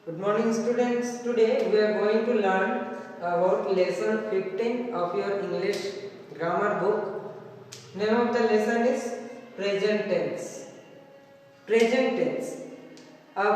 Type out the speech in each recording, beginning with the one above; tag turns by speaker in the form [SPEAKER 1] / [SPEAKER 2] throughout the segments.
[SPEAKER 1] Good morning students. Today we are going to learn about lesson 15 of your English grammar book. Name of the lesson is present tense. Present tense. अब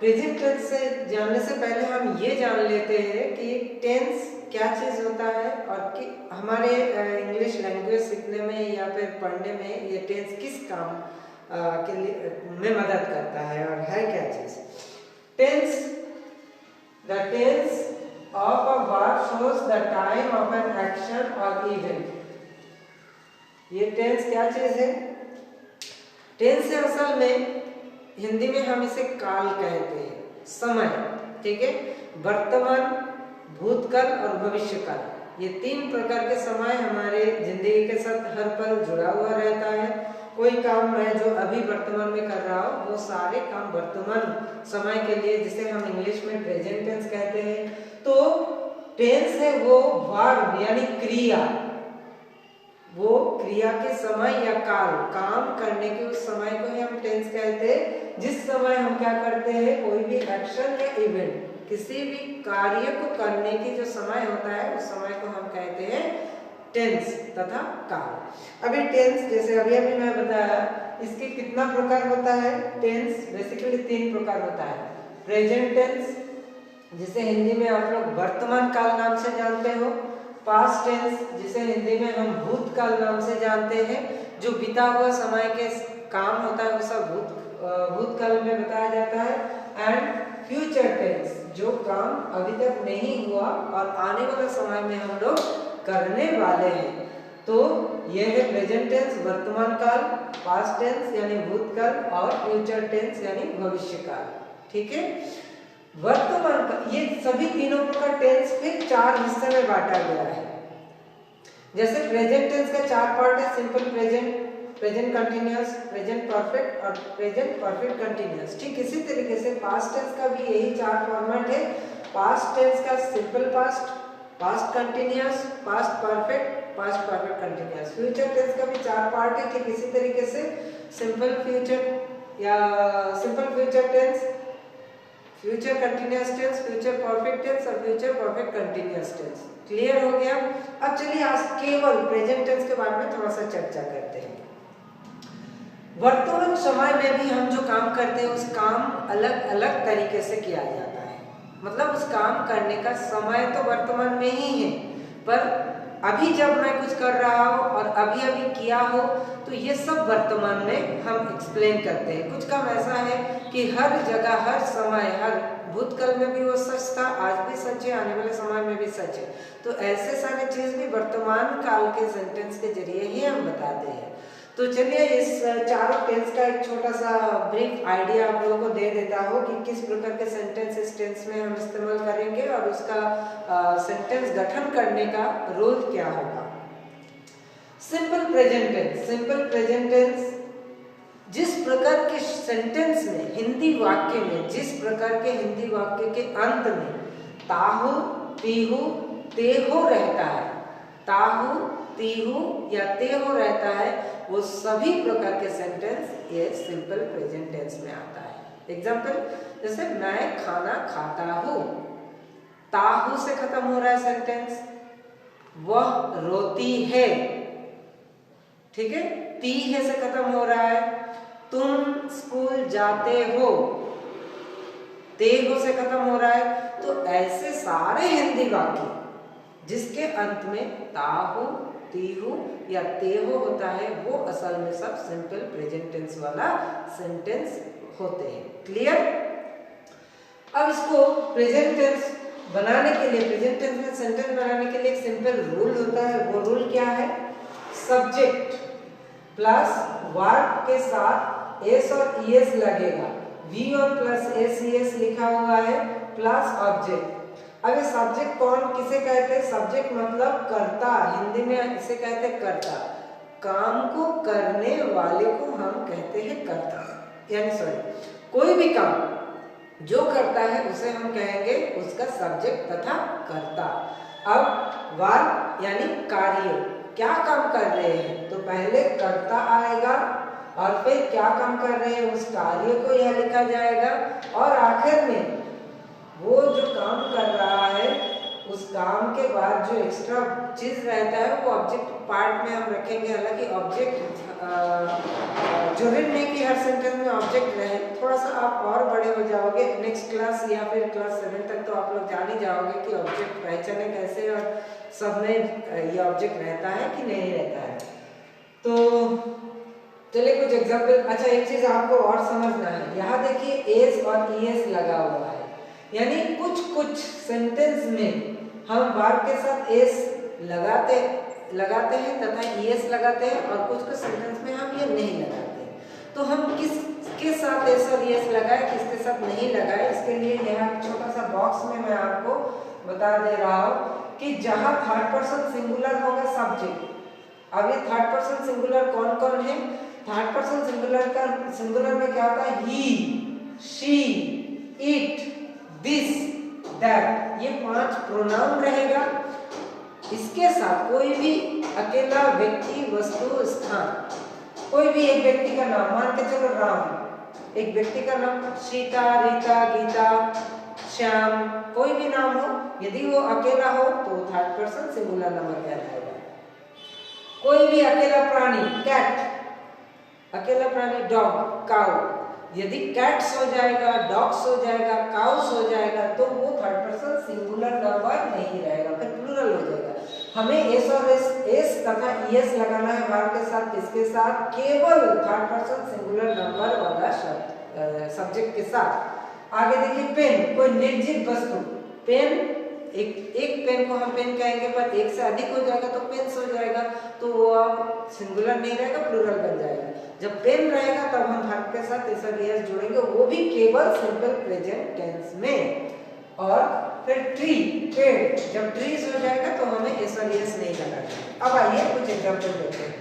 [SPEAKER 1] present tense से जानने से पहले हम ये जान लेते हैं कि टेंस क्या चीज़ होता है और कि हमारे इंग्लिश लैंग्वेज सीखने में या फिर पढ़ने में ये टेंस किस काम के लिए में मदद करता है और है क्या चीज़। Tense, the tense of a verb shows the time of an action or event. ये tense क्या चीज है? Tense है असल में हिंदी में हम इसे काल कहते हैं, समय, ठीक है। वर्तमान, भूतकाल और भविष्यकाल, ये तीन प्रकार के समय हमारे जिंदगी के साथ हर पल जुड़ा हुआ रहता है। कोई काम मैं जो अभी वर्तमान में कर रहा हूँ वो सारे काम वर्तमान समय के लिए, जिसे हम इंग्लिश में प्रेजेंट टेंस कहते हैं। तो टेंस है वो वर्ब यानी क्रिया, वो क्रिया के समय या काल, काम करने के उस समय को ही हम टेंस कहते हैं जिस समय हम क्या करते हैं, कोई भी एक्शन या इवेंट, किसी भी कार्य को करने की जो समय होता है उस समय को हम कहते हैं टेंस तथा काल। अभी टेंस जैसे अभी मैं बताया, इसके कितना प्रकार होता है। टेंस बेसिकली तीन प्रकार होता है। प्रेजेंट टेंस जिसे हिंदी में आप लोग वर्तमान काल नाम से जानते हो। पास्ट टेंस जिसे हिंदी में हम भूतकाल नाम से जानते हैं, जो बीता हुआ समय के काम होता है वो सब भूतकाल में बताया जाता है। एंड फ्यूचर टेंस जो काम अभी तक नहीं हुआ और आने वाले समय में हम लोग करने वाले हैं। तो यह है प्रेजेंट टेंस वर्तमान काल, पास्ट टेंस यानी भूतकाल और फ्यूचर टेंस यानी भविष्यकाल, ठीक है। वर्तमान काल, ये सभी तीनों प्रकार टेंस फिर चार हिस्से में बांटा गया है। जैसे प्रेजेंट टेंस का चार पार्ट है, simple present, present continuous, present perfect और प्रेजेंट परफेक्ट कंटिन्यूअस। ठीक इसी तरीके से पास्ट टेंस का भी यही चार फॉर्मेट है। पास्ट टेंस का simple past, past continuous, past perfect, past perfect continuous. Future tense का भी चार पार्ट है। ठीक इसी तरीके से सिंपल फ्यूचर या simple future tense, future continuous tense, future perfect tense और future perfect continuous tense. Clear हो गया। अब चलिए आज केवल प्रेजेंट टेंस के बारे में थोड़ा सा चर्चा करते हैं। वर्तमान समय में भी हम जो काम करते हैं उस काम अलग अलग तरीके से किया जाता है। मतलब उस काम करने का समय तो वर्तमान में ही है, पर अभी जब मैं कुछ कर रहा हूँ और अभी अभी किया हो तो ये सब वर्तमान में हम एक्सप्लेन करते हैं। कुछ काम ऐसा है कि हर जगह, हर समय, हर भूतकाल में भी वो सच था, आज भी सच है, आने वाले समय में भी सच है। तो ऐसे सारे चीज भी वर्तमान काल के सेंटेंस के जरिए ही हम बताते हैं। तो चलिए इस चारों टेंस का एक छोटा सा ब्रीफ आइडिया आप लोगों को दे देता हूँ कि किस प्रकार के सेंटेंस इस टेंस में हम इस्तेमाल करेंगे और उसका सेंटेंस गठन करने का रूल क्या होगा। Simple present tense, simple present tense जिस प्रकार के सेंटेंस में, हिंदी वाक्य में, जिस प्रकार के हिंदी वाक्य के अंत में ताहू, तीहू, तेहो रहता है, ताहू, तीहू या तेहो रहता है, वो सभी प्रकार के सेंटेंस ये सिंपल प्रेजेंट टेंस में आता है। एग्जाम्पल जैसे मैं खाना खाता हूँ, ताहू से खत्म हो रहा है सेंटेंस। वह रोती है, ठीक है, तीहे से खत्म हो रहा है। तुम स्कूल जाते हो, तेहो से खत्म हो रहा है। तो ऐसे सारे हिंदी वाक्य जिसके अंत में ताहू, तीहू या तेहो होता है वो असल में सब सिंपल प्रेजेंट टेंस वाला सेंटेंस होते हैं। क्लियर। अब इसको प्रेजेंट टेंस बनाने के लिए, प्रेजेंट टेंस में सेंटेंस बनाने के लिए एक सिंपल रूल होता है। वो रूल क्या है? सब्जेक्ट प्लस वर्ब के साथ एस और ईएस लगेगा। वी और प्लस एस ईएस लिखा हुआ है, प्लस ऑब्जेक्ट। अब सब्जेक्ट कौन किसे कहते हैं? सब्जेक्ट मतलब कर्ता, हिंदी में इसे कहते हैं कर्ता। काम को करने वाले को हम कहते हैं कर्ता, यानी सॉरी कोई भी काम जो करता है उसे हम कहेंगे उसका सब्जेक्ट तथा कर्ता। अब वर्ब यानी कार्य, क्या काम कर रहे हैं, तो पहले कर्ता आएगा और फिर क्या काम कर रहे हैं उस कार्य को यह लिखा जाएगा और आखिर में वो जो काम कर रहा है उस काम के बाद जो एक्स्ट्रा चीज रहता है वो ऑब्जेक्ट पार्ट में हम रखेंगे। हालांकि ऑब्जेक्ट जरूरी नहीं कि हर सेंटेंस में ऑब्जेक्ट रहे, थोड़ा सा आप और बड़े हो जाओगे नेक्स्ट क्लास या फिर क्लास 7 तक तो आप लोग जान ही जाओगे कि ऑब्जेक्ट पहचाने कैसे और सब में ये ऑब्जेक्ट रहता है कि नहीं रहता है। तो चलिए कुछ एग्जांपल। अच्छा, एक चीज आपको और समझना है, यहाँ देखिए एस और ईएस लगा हुआ है, यानी कुछ सेंटेंस में हम वर्ब के साथ एस लगाते हैं तथा ईएस लगाते हैं और कुछ सेंटेंस में हम ये नहीं लगाते हैं। तो हम किसके साथ एस और ईएस लगाए, किसके साथ नहीं लगाए, इसके लिए यहाँ छोटा सा बॉक्स में मैं आपको बता दे रहा हूँ कि जहां थर्ड पर्सन सिंगुलर होगा सब्जेक्ट। अब ये थर्ड पर्सन सिंगुलर कौन कौन है? थर्ड पर्सन सिंगुलर में क्या होता है? He, she, it, this, that, ये 5 प्रोनाउन रहेगा। इसके साथ कोई भी अकेला व्यक्ति, वस्तु, स्थान, कोई भी एक व्यक्ति का नाम, मान के चलो राम, एक व्यक्ति का नाम, सीता, रीता, गीता, श्याम, कोई भी नाम हो, यदि वो अकेला हो तो थर्ड पर्सन सिंगुलर नंबर कहलाएगा। कोई भी अकेला प्राणी, कैट, अकेला प्राणी, डॉग, काउ, यदि कैट्स हो जाएगा, डॉग्स हो जाएगा, काउस हो जाएगा तो वो थर्ड पर्सन सिंगुलर नंबर नहीं रहेगा, फिर प्लूरल हो जाएगा। हमें एस और एस तथा ईएस लगाना है वर्ब के साथ, किसके साथ? केवल थर्ड पर्सन सिंगुलर नंबर वाला शब्द सब्जेक्ट के साथ। आगे देखिए पेन, कोई निर्जीव वस्तु, पेन, एक पेन को हम पेन कहेंगे पर एक से अधिक हो जाएगा तो पेन्स हो जाएगा, तो वो अब सिंगुलर नहीं रहेगा, प्लूरल बन जाएगा। जब पेन रहेगा तब हम वर्ब के साथ एस और ईएस जोड़ेंगे, वो भी केवल सिंपल प्रेजेंट टेंस में। और फिर ट्री, पेड़, जब ट्रीज हो जाएगा तो हमें एस और ईएस नहीं लगाना। अब आइए कुछ एग्जांपल देखते हैं।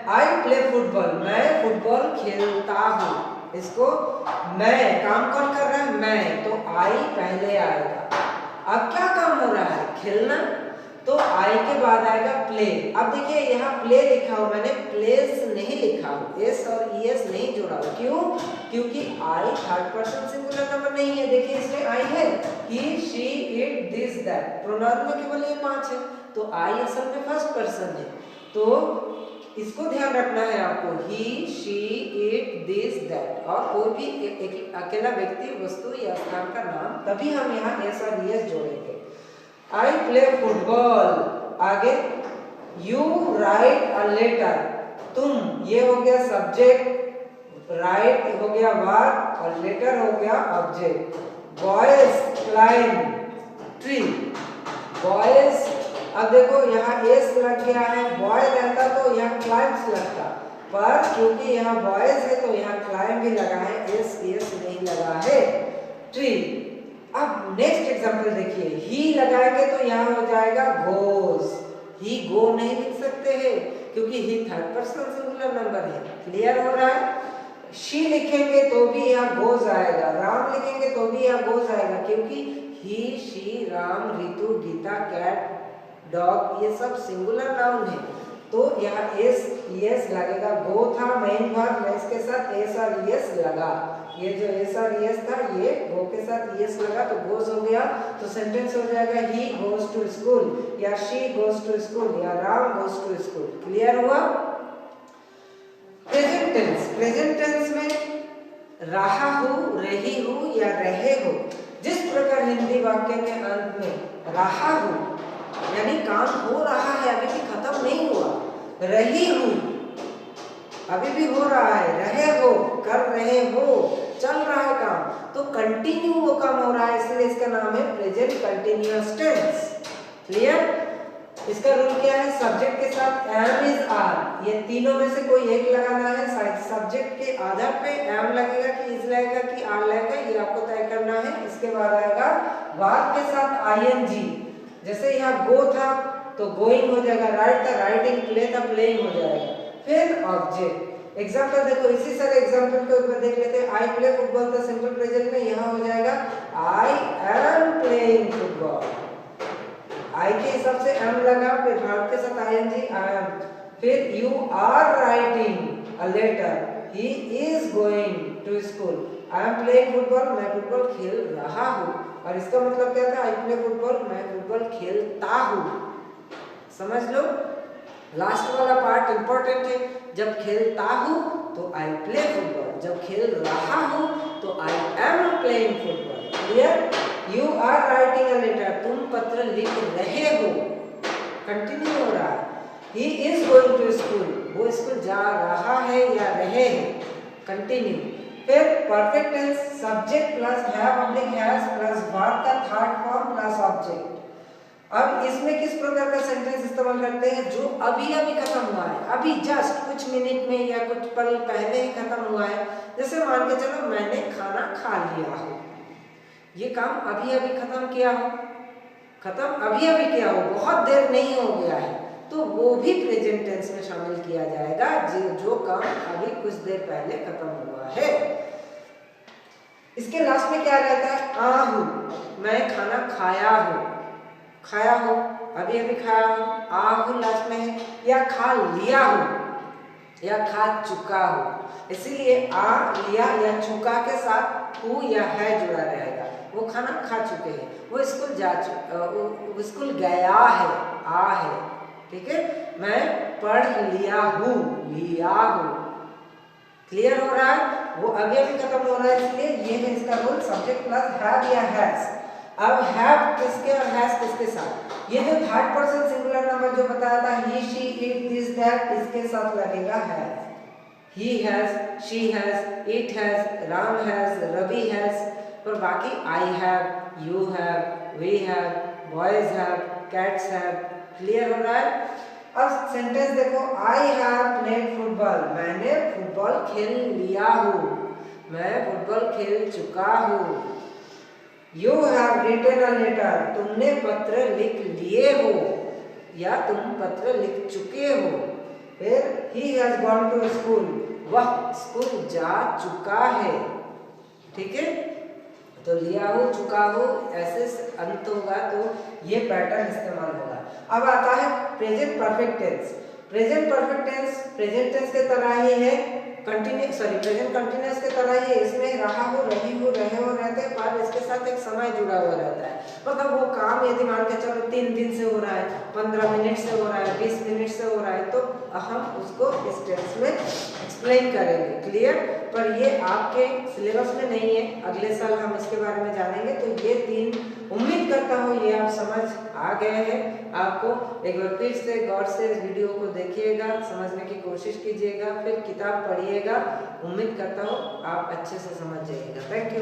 [SPEAKER 1] आई प्ले फुटबॉल, मैं फुटबॉल खेलता हूँ। इसको मैं, काम कौन कर रहा है? मैं, तो आई पहले आएगा। अब क्या काम हो रहा है? खेलना, तो आई के बाद आएगा प्ले। अब देखिए यहाँ प्ले लिखा हो, मैंने प्लेस नहीं लिखा हो, एस और ईएस नहीं जोड़ा हो। क्यों? क्योंकि I third person singular number नहीं है। देखिए इसमें आई है, he, she, it, this, that, pronoun में केवल ये 5 है, तो आई असल में फर्स्ट पर्सन है। तो इसको ध्यान रखना है आपको, ही, शी, इट, दिस, दैट, और कोई भी एक अकेला व्यक्ति, वस्तु या स्थान का नाम, तभी हम यहाँ एस और ईएस जोड़ेंगे। आई प्ले फुटबॉल। आगे यू राइट अ लेटर, तुम, ये हो गया सब्जेक्ट, राइट हो गया वर्ब और लेटर हो गया object. Boys climb tree, boys, अब देखो यहाँ एस लग गया है, बॉय रहता तो यहाँ क्लाइंब्स लगता, पर क्योंकि यहाँ बॉयज है तो यहाँ क्लाइंब भी लगा है, एस नहीं लगा है। ट्री। अब नेक्स्ट एग्जांपल देखिए, ही लगाएंगे तो यहाँ हो जाएगा गोज, ही गो नहीं लिख सकते हैं क्योंकि ही थर्ड पर्सन सिंगुलर नंबर है। क्लियर हो रहा है? शी लिखेंगे तो भी यहाँ गोज आएगा, राम लिखेंगे तो भी यहाँ गोज आएगा, क्योंकि he, she, Ram, Ritu, Geeta, cat, dog, ये सब सिंगुलर नाउन है, तो यहाँ एस ईएस लगेगा। गो था मेन वर्ब, मैं इसके साथ एस और ईएस लगा, ये जो एस और ईएस था ये गो के साथ ईएस लगा तो गोज हो गया, तो सेंटेंस हो जाएगा ही गोज टू स्कूल, या शी गोज टू स्कूल, या Ram goes to school. Clear हुआ? प्रेजेंट टेंस, प्रेजेंट टेंस में रहा हूँ, रही हूँ या रहे हो, जिस प्रकार हिंदी वाक्य के अंत में रहा हूँ यानी काम हो रहा है, अभी भी खत्म नहीं हुआ, रही हूँ अभी भी हो रहा है, रहे हो कर रहे हो, चल रहा है काम, तो कंटिन्यू वो काम हो रहा है, इसलिए इसका नाम है प्रेजेंट कंटिन्यूअस टेंस। क्लियर? इसका रूल क्या है? सब्जेक्ट के साथ एम इज आर, ये तीनों में से कोई एक लगाना है। सब्जेक्ट के आधार पे एम लगेगा कि इज लगेगा कि आर लगेगा, ये आपको तय करना है। इसके बाद आएगा वर्ब के साथ आईएनजी, जैसे यहाँ गो था तो गोइंग हो जाएगा, राइट था राइटिंग, प्ले था प्लेइंग हो जाएगा, फिर ऑब्जेक्ट। एग्जांपल देखो, इसी सारे एग्जांपल के ऊपर देख लेते हैं। आई प्ले फुटबॉल था सिंपल प्रेजेंट में, यहाँ हो जाएगा I am playing football, I के हिसाब से एम लगा, फिर वर्ब के साथ आईएनजी आई एम, फिर you are writing a letter, he is going to school, I am playing football, मैं फुटबॉल खेल रहा हूँ। और इसका मतलब क्या था, आई प्ले फुटबॉल, मैं फुटबॉल खेलता हूँ। समझ लो, लास्ट वाला पार्ट इंपॉर्टेंट है। जब खेलता हूँ तो आई प्ले फुटबॉल, जब खेल रहा हूँ तो I am playing football. Clear? You are writing a letter, तुम पत्र लिख रहे हो। कंटिन्यू हो रहा है। He is going to school, वो स्कूल जा रहा है या रहे हैं। कंटिन्यू। फिर perfect tense, subject plus have oblique has plus verb का थर्ड फॉर्म प्लस ऑब्जेक्ट। अब इसमें किस प्रकार का सेंटेंस इस्तेमाल करते हैं, जो अभी अभी खत्म हुआ है, अभी जस्ट कुछ मिनट में या कुछ पल पहले ही खत्म हुआ है। जैसे मान के चलो मैंने खाना खा लिया हो, ये काम अभी अभी खत्म किया हो, खत्म अभी अभी किया हो, बहुत देर नहीं हो गया है, तो वो भी प्रेजेंट टेंस में शामिल किया जाएगा, जो काम अभी कुछ देर पहले खत्म हुआ है। इसके लास्ट में क्या रहता है, आ हूं, मैं खाना खाया हूं, खाया हूं अभी अभी खाया हूं, आ हूं लास्ट में है, या खा लिया हूं या खा चुका हूं। इसीलिए आ, लिया या चुका के साथ हूं या है जुड़ा रहेगा। वो खाना खा चुके हैं, वो स्कूल जा वो स्कूल गया है, आ है। ठीक है, मैं पढ़ लिया हूं, लिया हूं। क्लियर हो रहा है? वो अभी अभी खत्म हो रहा है, इसलिए ये है इसका रूल, सब्जेक्ट प्लस हैव या हैज। अब हैव किसके और हैज किसके साथ, ये जो थर्ड पर्सन सिंगुलर नंबर जो बताया था, he, she, it, this, that, इसके साथ लगेगा have. He has, she has, it has, Ram has, Ravi has. और बाकी I have, you have, we have, boys have, cats have. Clear हो रहा है? अब सेंटेंस देखो, आई हैव प्लेड फुटबॉल, मैंने फुटबॉल खेल लिया हूँ, मैं फुटबॉल खेल चुका हूँ। You have written a letter, तुमने पत्र लिख लिए हो या तुम पत्र लिख चुके हो। फिर he has gone to school, वह स्कूल जा चुका है। ठीक है, तो लिया हो, चुका हो, ऐसे अंत होगा तो ये पैटर्न इस्तेमाल होगा। अब आता है present perfect tense. Present perfect tense present tense के तरह ही है, प्रेजेंट कंटिन्यूअस के तरह ही है। इसमें रहा हो, रही हो, रहे हो रहते हैं, पर इसके साथ एक समय जुड़ा हुआ रहता है। मतलब वो काम यदि मान के चलो 3 दिन से हो रहा है, 15 मिनट से हो रहा है, 20 मिनट से हो रहा है, तो हम उसको इस टेंस में एक्सप्लेन करेंगे। क्लियर? पर ये आपके सिलेबस में नहीं है, अगले साल हम इसके बारे में जानेंगे। तो ये 3 उम्मीद करता हूँ ये आप समझ आ गए हैं। आपको एक बार फिर से गौर से इस वीडियो को देखिएगा, समझने की कोशिश कीजिएगा, फिर किताब पढ़िएगा। उम्मीद करता हूँ आप अच्छे से समझ जाइएगा। Thank you.